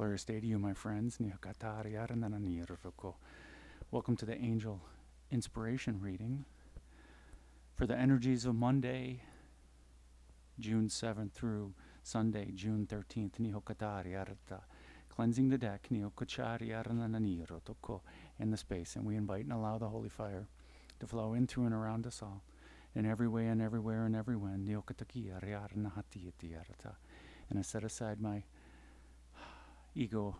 glorious day to you, my friends. Welcome to the Angel Inspiration reading for the energies of Monday, June 7th through Sunday, June 13th. Cleansing the deck in the space, and we invite and allow the holy fire to flow in, through, and around us all, in every way and everywhere and everyone. And I set aside my ego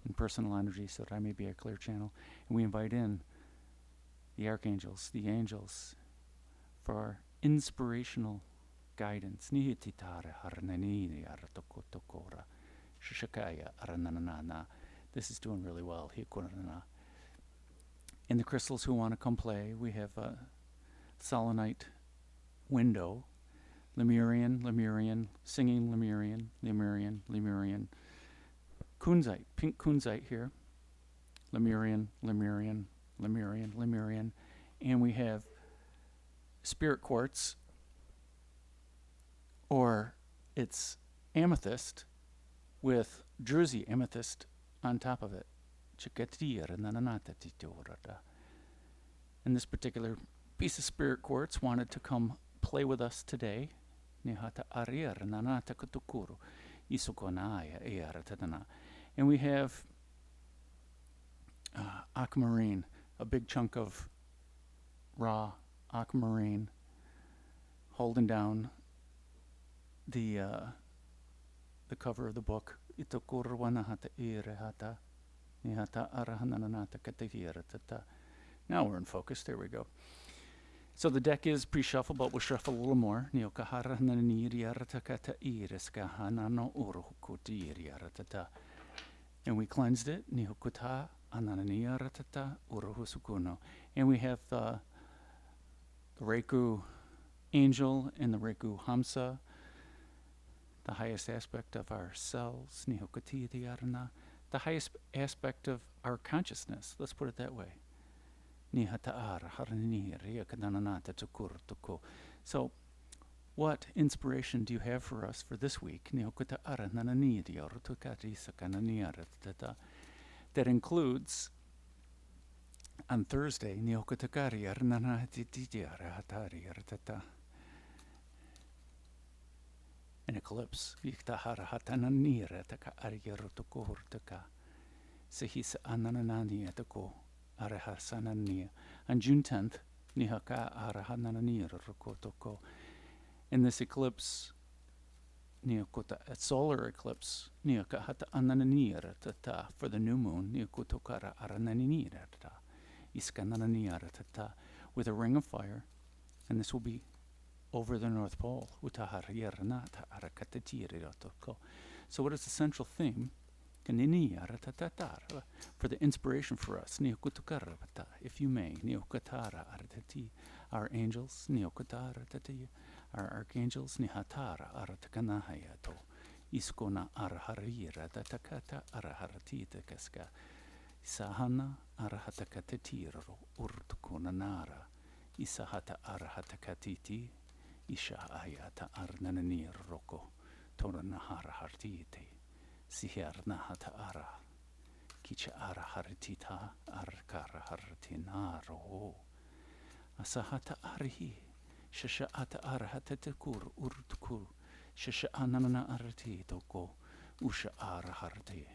and personal energy so that I may be a clear channel. And we invite in the Archangels, the angels, for our inspirational guidance. This is doing really well. In the crystals who want to come play, we have a selenite window, Lemurian, singing Lemurian, kunzite, pink kunzite here, Lemurian, and we have spirit quartz, or it's amethyst with Jersey amethyst on top of it. And this particular piece of spirit quartz wanted to come play with us today. And we have aquamarine, a big chunk of raw aquamarine holding down the cover of the book. Now we're in focus. There we go. So the deck is pre-shuffled, but we'll shuffle a little more. And we cleansed it. And we have the Reiki angel and the Reiki Hamsa, the highest aspect of ourselves, the highest aspect of our consciousness. Let's put it that way. So, what inspiration do you have for us for this week? That includes, on Thursday, an eclipse. On June 10th, in this eclipse, a solar eclipse, for the new moon, with a ring of fire, and this will be over the North Pole. So what is the central theme for the inspiration for us? If you may, our angels, our archangels, iskona araharira datakata araharatita sahana arahatakatiro urtukunanara isahata arahatakatiti isha ayata arnanir roko toranahara hartite siharnahata ara kicha araharitita arkara hartinaro asahata arihi shashata arahatatakur urtukur shasha anana arati toko usha araharte.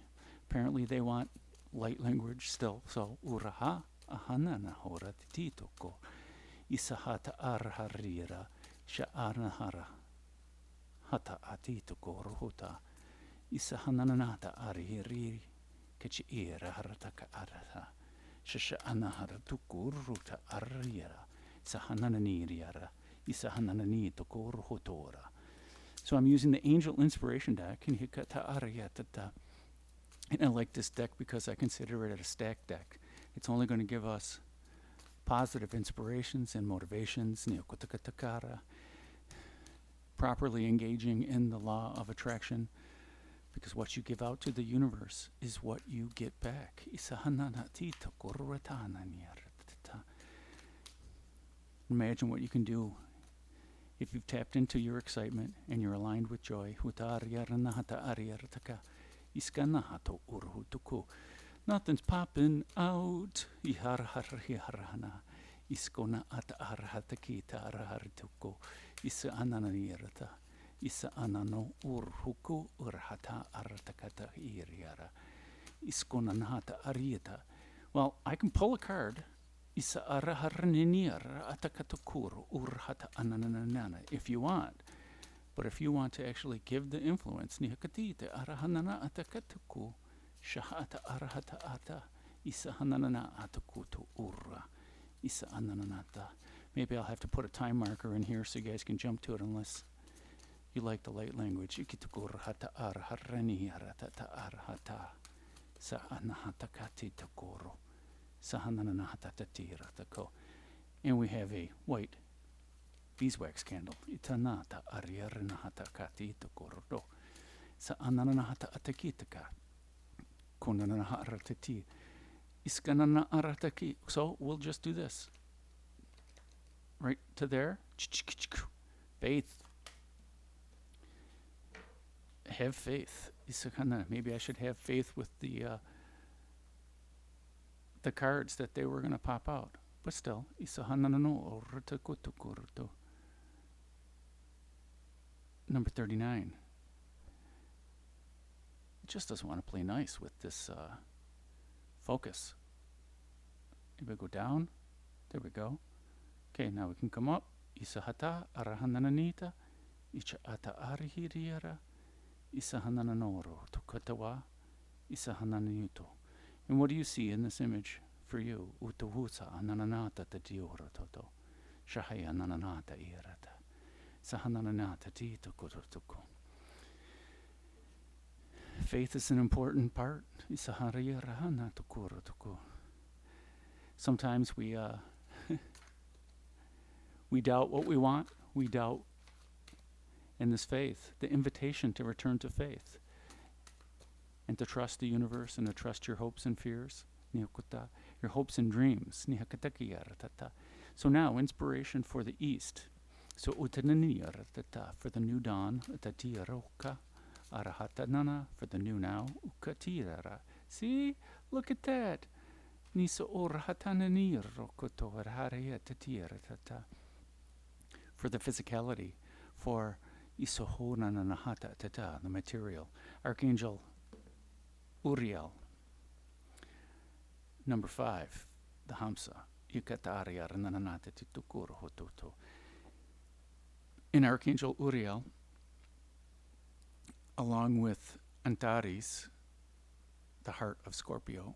Apparently they want light language still, so uraha ahanana horati toko isahata araharira sha'anahara hata atitoko rohuta isahananata arihiri kachiira harataka arata shasha'anahara tukuruta arira sahananiriara isahananani toko rohotora. So I'm using the Angel Inspiration deck, and I like this deck because I consider it a stack deck. It's only going to give us positive inspirations and motivations, properly engaging in the law of attraction, because what you give out to the universe is what you get back. Imagine what you can do if you've tapped into your excitement and you're aligned with joy. Iskanahato urhutuko. Nothing's popping out. Iharharhiharhana. Iskona ata arhatakita arhartuko. Isa ananirata. Isa anano urhuku urhata artakata iriara. Iskona nahata arieta. Well, I can pull a card. Isa araharninir atakatukuru urhata ananana if you want. But if you want to actually give the influence, nihakatite arahanana atakatuku. Shahata arahata ata isa hananana atakutu urra isa anananata. Maybe I'll have to put a time marker in here so you guys can jump to it unless you like the light language. Ikitukurhata arharani aratata arhata sa anahata kati takoro sa hanananata tatiratako. And we have a white beeswax candle. Itanata ariarinahata kati takoro sa anananahata atakitaka. So we'll just do this. Right to there. Faith. Have faith. Maybe I should have faith with the cards that they were going to pop out. But still. Number 39. Just doesn't want to play nice with this focus. Maybe go down. There we go. Okay, now we can come up. Isahata arahanananita. Icha ata arihiriara. Isahanananoro tukatawa. Isahanananito. And what do you see in this image for you? Utuhusa anananata tatiora toto. Shahaya nananata irata. Sahanananata tito kurutuko. Faith is an important part. Sometimes we we doubt what we want. We doubt in this faith, the invitation to return to faith and to trust the universe and to trust your hopes and fears, your hopes and dreams. So now, inspiration for the East. So for the new dawn, Arahatanana for the new now. Ukatirara. See? Look at that. Nisa orahatananir rokoto arhariatatirata. For the physicality. For isohonanahata tata, the material. Archangel Uriel. Number 5, the Hamsa. Ikataria rananata titukuro hototo. In Archangel Uriel, along with Antares, the heart of Scorpio,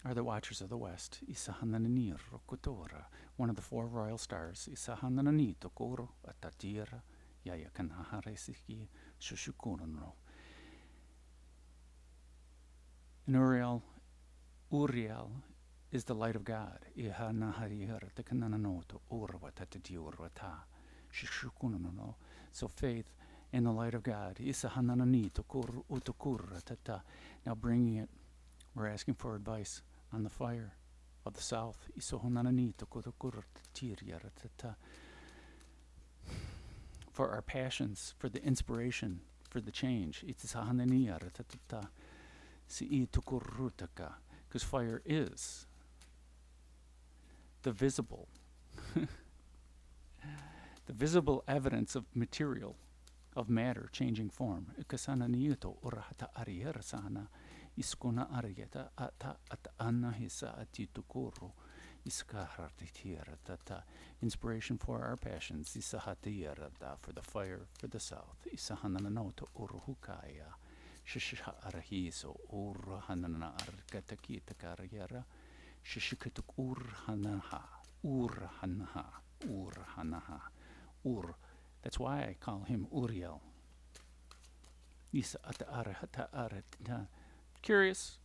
are the Watchers of the West. One of the 4 royal stars. And Uriel is the light of God. So faith in the light of God. Now bringing it, we're asking for advice on the fire of the south. For our passions, for the inspiration, for the change. Because fire is the visible the visible evidence of material, of matter changing form. Inspiration for our passions. For the fire, for the south. That's why I call him Uriel. Curious.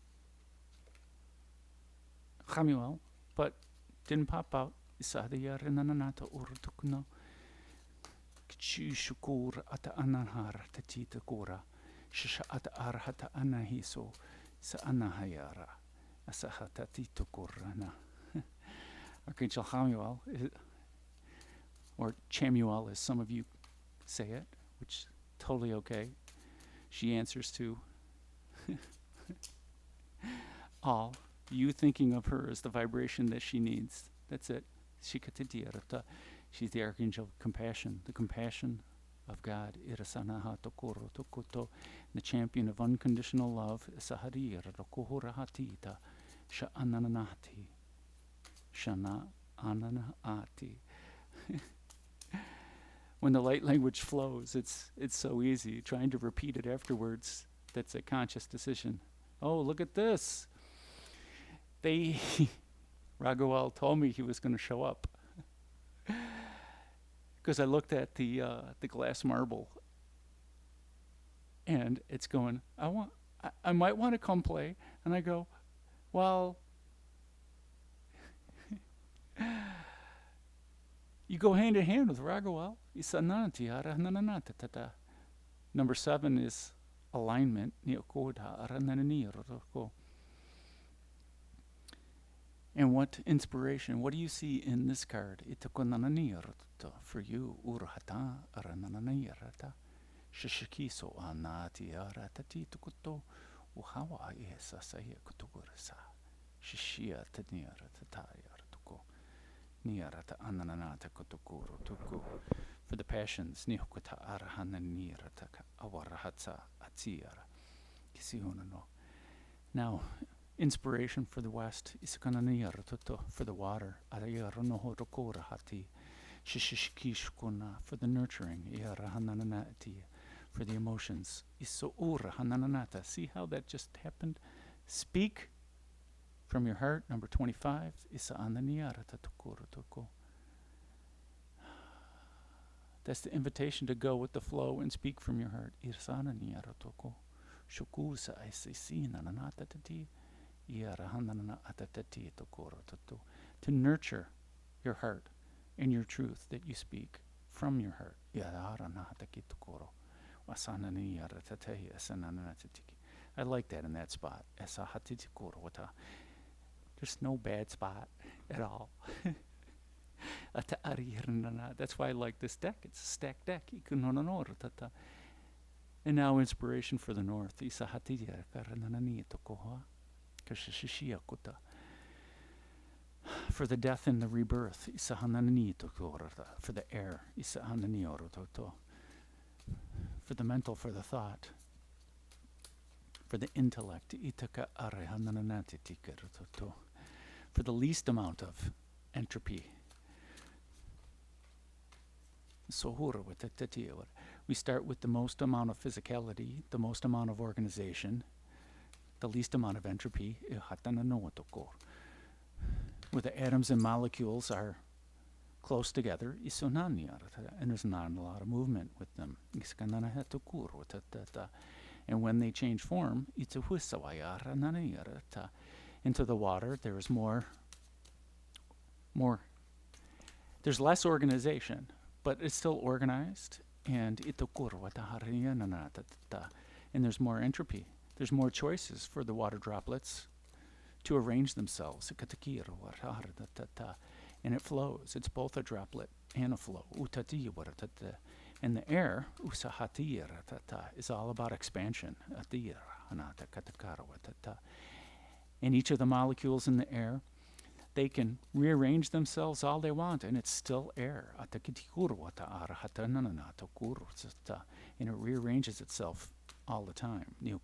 Chamuel, but didn't pop out. Archangel Chamuel, or Chamuel as some of you say it, which totally okay. She answers to all. You thinking of her as the vibration that she needs. That's it. Shikatitiyarata. She's the Archangel of Compassion, the compassion of God. Irasanaha tokoro tokoto. The champion of unconditional love. Isahari rakohorahatita. Sha'ananati. Shana ananati. When the light language flows, it's so easy. Trying to repeat it afterwards, that's a conscious decision. Oh, look at this. Raghuval told me he was going to show up. Because I looked at the glass marble, and it's going, I might want to come play. And I go, well, you go hand in hand with Raghuval. Number 7 is alignment. And what inspiration? What do you see in this card? For you, Shishikiso anati aratati tukuto uhawa esa saya kutugurasa. Shishia taniara tatayar tuko. Niarata anananata kutukuru tuku. For the passions, nihukuta arahana nirataka awarahatsa atiara. Kisihunano. Now, inspiration for the West, isakananiyaratuto, for the water, arayarunohorokorahati, shishishkishkuna, for the nurturing, yarahanananati, for the emotions, isourahanananata. See how that just happened? Speak from your heart, number 25, isaananiyaratatukuru. That's the invitation to go with the flow and speak from your heart. Irsananiyaratuko, shukusa isisinananatatati. To nurture your heart and your truth that you speak from your heart. I like that in that spot. There's no bad spot at all. That's why I like this deck. It's a stacked deck. And now inspiration for the north. For the death and the rebirth, for the air, for the mental, for the thought, for the intellect, for the least amount of entropy. We start with the most amount of physicality, the most amount of organization, the least amount of entropy, where the atoms and molecules are close together, and there's not a lot of movement with them. And when they change form, into the water, there's there's less organization, but it's still organized, and there's more entropy. There's more choices for the water droplets to arrange themselves. And it flows. It's both a droplet and a flow. And the air is all about expansion. And each of the molecules in the air, they can rearrange themselves all they want, and it's still air. And it rearranges itself all the time. And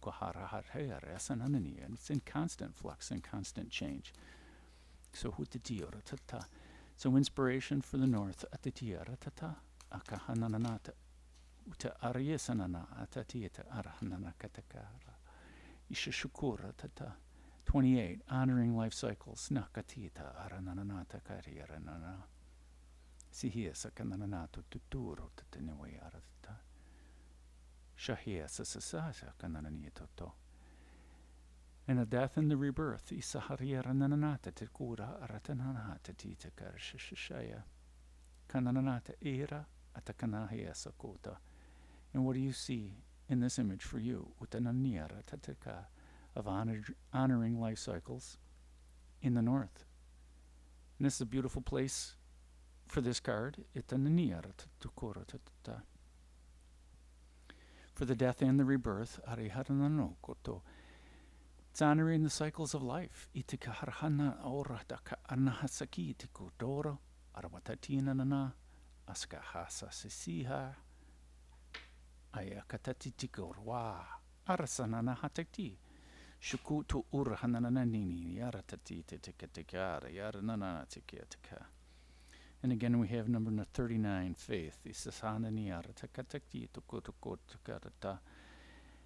it's in constant flux and constant change. So inspiration for the north. 28, honoring life cycles. And the death and the rebirth. And what do you see in this image for you? Of honoring life cycles in the north. And this is a beautiful place for this card. for the death and the rebirth. It's honoring the cycles of life. Shukutu urhanananini yaratati tikara yaranana tikiataka. And again we have number 39, faith.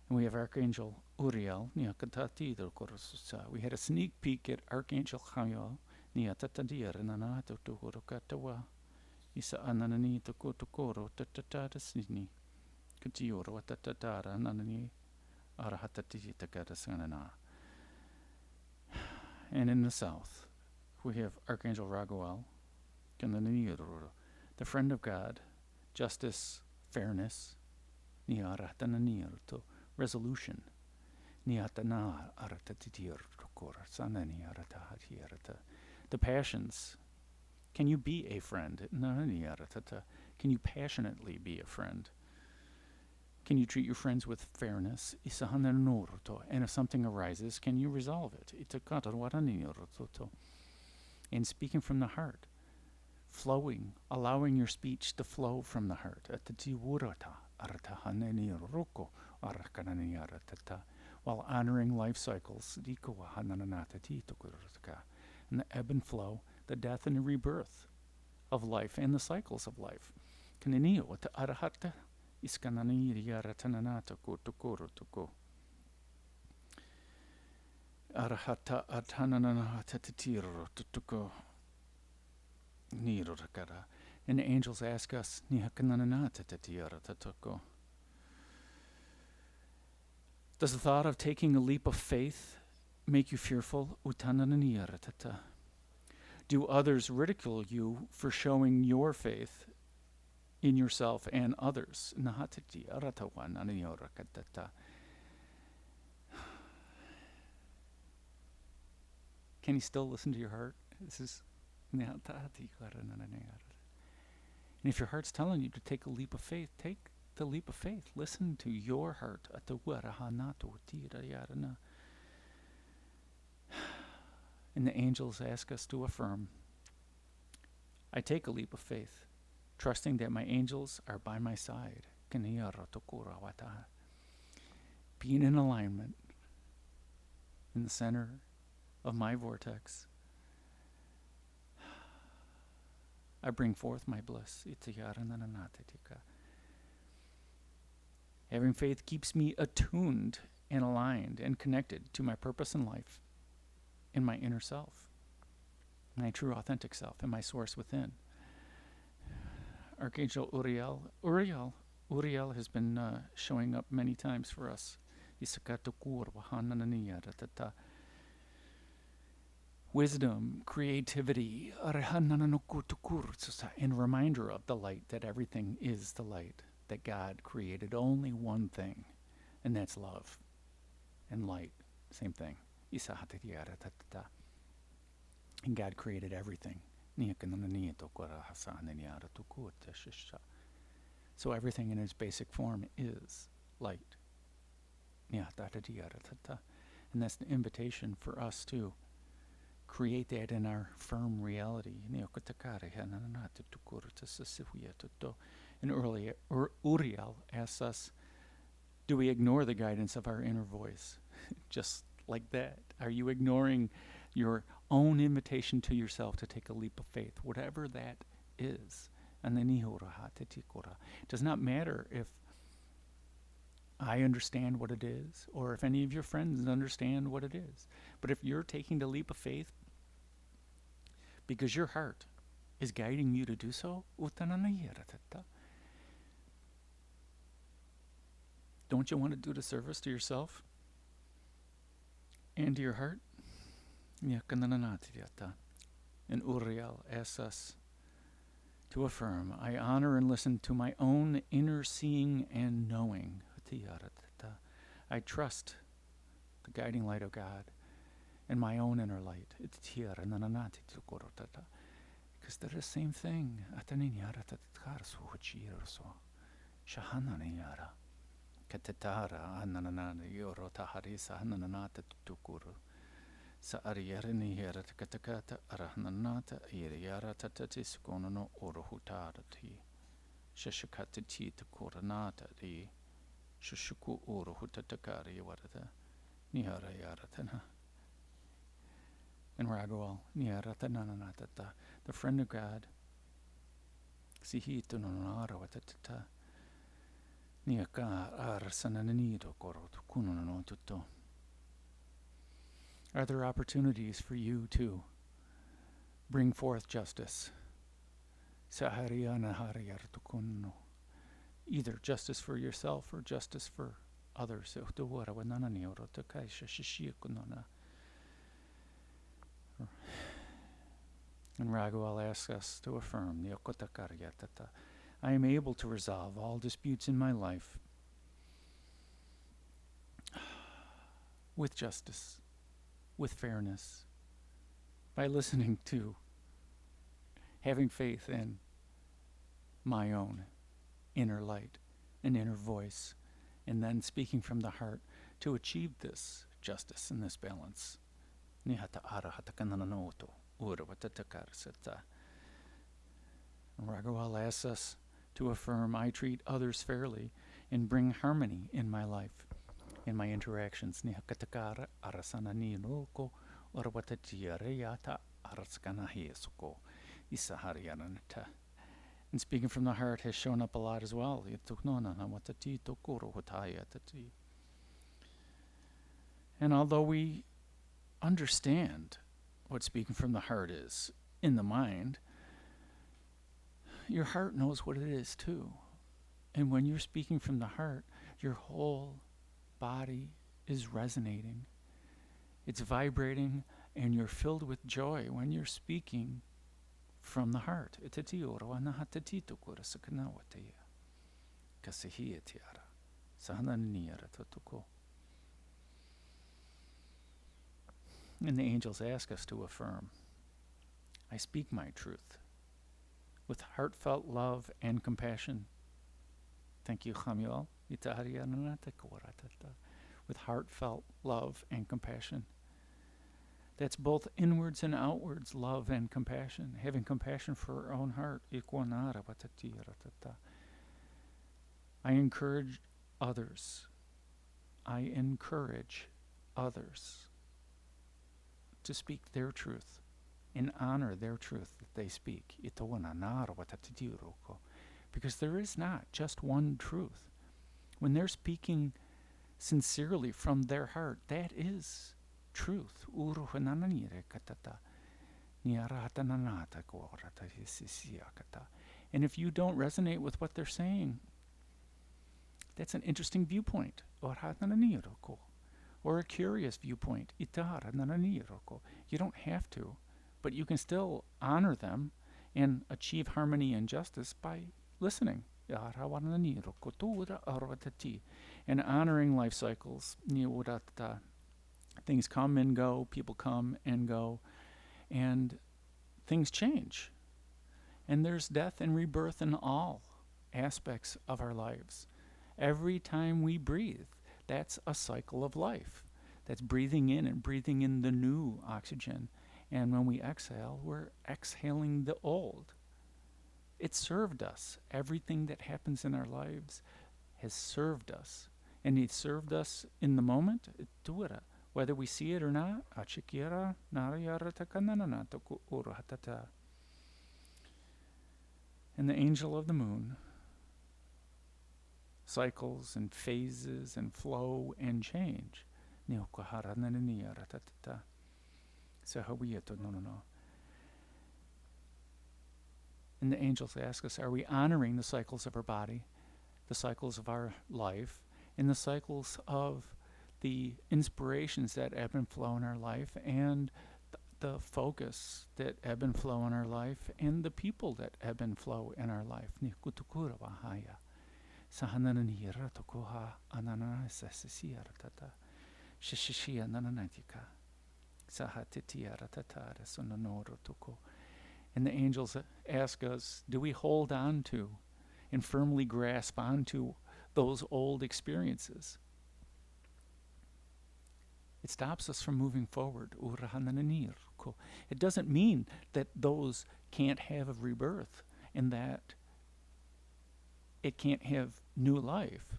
And we have Archangel Uriel. We had a sneak peek at Archangel Chayo. Isa ananani tukoro tatata sini. Kutioro tatatara nanani arahatati takatasanana. And in the south, we have Archangel Raguel, the friend of God, justice, fairness, resolution. The passions. Can you be a friend? Can you passionately be a friend? Can you treat your friends with fairness? And if something arises, can you resolve it? And speaking from the heart, flowing, allowing your speech to flow from the heart. While honoring life cycles. And the ebb and flow, the death and the rebirth of life and the cycles of life. Arahata atananana tutuko nirorakara. And the angels ask us, does the thought of taking a leap of faith make you fearful? Do others ridicule you for showing your faith in yourself and others? Can you still listen to your heart? This is, and if your heart's telling you to take a leap of faith, take the leap of faith. Listen to your heart. And the angels ask us to affirm, I take a leap of faith, trusting that my angels are by my side. Being in alignment in the center of my vortex, I bring forth my bliss. Having faith keeps me attuned and aligned and connected to my purpose in life, in my inner self, my true authentic self, and my source within. Archangel Uriel has been showing up many times for us. Wisdom, creativity, and reminder of the light, that everything is the light, that God created only one thing, and that's love and light, same thing. And God created everything. So everything in its basic form is light. And that's the invitation for us to create that in our firm reality. And Uriel asks us, do we ignore the guidance of our inner voice? Just like that. Are you ignoring your own invitation to yourself to take a leap of faith, whatever that is? And then it does not matter if I understand what it is, or if any of your friends understand what it is. But if you're taking the leap of faith because your heart is guiding you to do so, don't you want to do the service to yourself and to your heart? And Uriel asks us to affirm, I honor and listen to my own inner seeing and knowing. I trust the guiding light of God and my own inner light. Because they're the same thing. katatara ananana yoro taharisa ananata tukuru. Sa ariyarini yara katakata arahananata iriyara tatatis konono orohutarati. Shashakatati takoranata di shushuku orohutatakari warata. Nihara yaratana. And Raguel, Niaratananatata, the friend of God. Sihitunonara watata. Niaka arsananido korot kunonotuto. Are there opportunities for you to bring forth justice? Sahariana hariyartukunno. Either justice for yourself or justice for others. And Raguel asks us to affirm, I am able to resolve all disputes in my life with justice, with fairness, by listening to, having faith in my own inner light and inner voice, and then speaking from the heart to achieve this justice and this balance. Raguel asks us to affirm, I treat others fairly and bring harmony in my life, in my interactions. And speaking from the heart has shown up a lot as well. And although we understand what speaking from the heart is in the mind, your heart knows what it is too. And when you're speaking from the heart, your whole body is resonating. It's vibrating, and you're filled with joy when you're speaking from the heart. And the angels ask us to affirm, I speak my truth with heartfelt love and compassion. Thank you, Samuel. With heartfelt love and compassion. That's both inwards and outwards love and compassion. Having compassion for our own heart. I encourage others. I encourage others to speak their truth and honor their truth that they speak. Because there is not just one truth. When they're speaking sincerely from their heart, that is truth. And if you don't resonate with what they're saying, that's an interesting viewpoint. Or a curious viewpoint. You don't have to, but you can still honor them and achieve harmony and justice by listening. And honoring life cycles. Things come and go, people come and go, and things change. And there's death and rebirth in all aspects of our lives. Every time we breathe, that's a cycle of life. That's breathing in and breathing in the new oxygen. And when we exhale, we're exhaling the old. It served us. Everything that happens in our lives has served us. And it served us in the moment, whether we see it or not. And the angel of the moon, cycles and phases and flow and change. And the angels ask us, are we honoring the cycles of our body, the cycles of our life, and the cycles of the inspirations that ebb and flow in our life, and the focus that ebb and flow in our life, and the people that ebb and flow in our life? And the angels ask us, do we hold on to and firmly grasp onto those old experiences. It stops us from moving forward. It doesn't mean that those can't have a rebirth and that it can't have new life.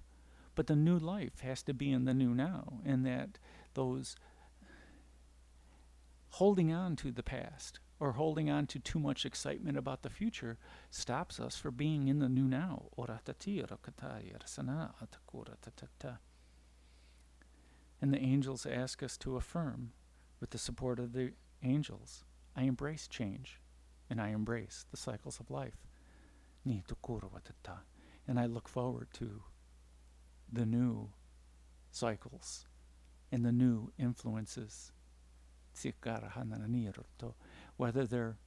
But the new life has to be in the new now, and that those holding on to the past or holding on to too much excitement about the future stops us from being in the new now. And the angels ask us to affirm, with the support of the angels, I embrace change, and I embrace the cycles of life. And I look forward to the new cycles and the new influences, whether they're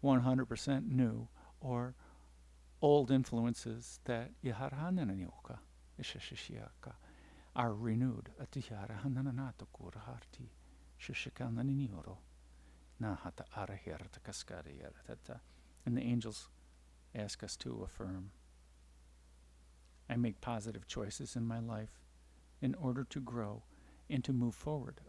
100% new or old influences that are renewed. And the angels ask us to affirm, I make positive choices in my life in order to grow and to move forward.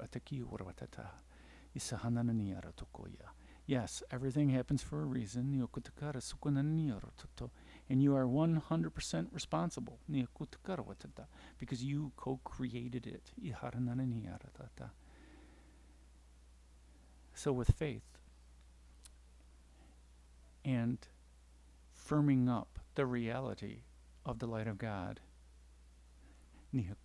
Yes, everything happens for a reason, and you are 100% responsible because you co-created it. So with faith and firming up the reality of the light of God, and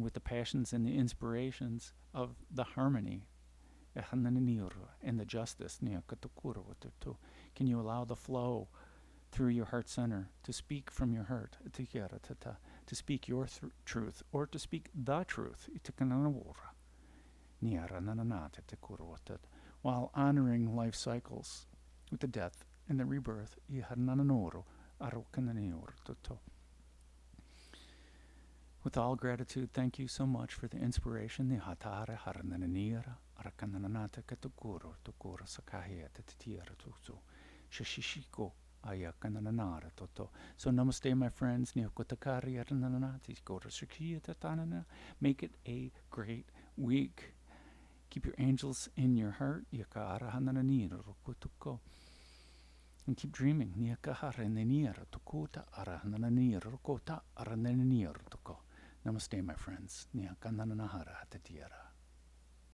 with the passions and the inspirations of the harmony and the justice, can you allow the flow through your heart center to speak from your heart, to speak your truth, or to speak the truth, while honoring life cycles with the death and the rebirth. With all gratitude, thank you so much for the inspiration. So namaste, my friends. Make it a great week. Keep your angels in your heart. And keep dreaming. Namaste, my friends.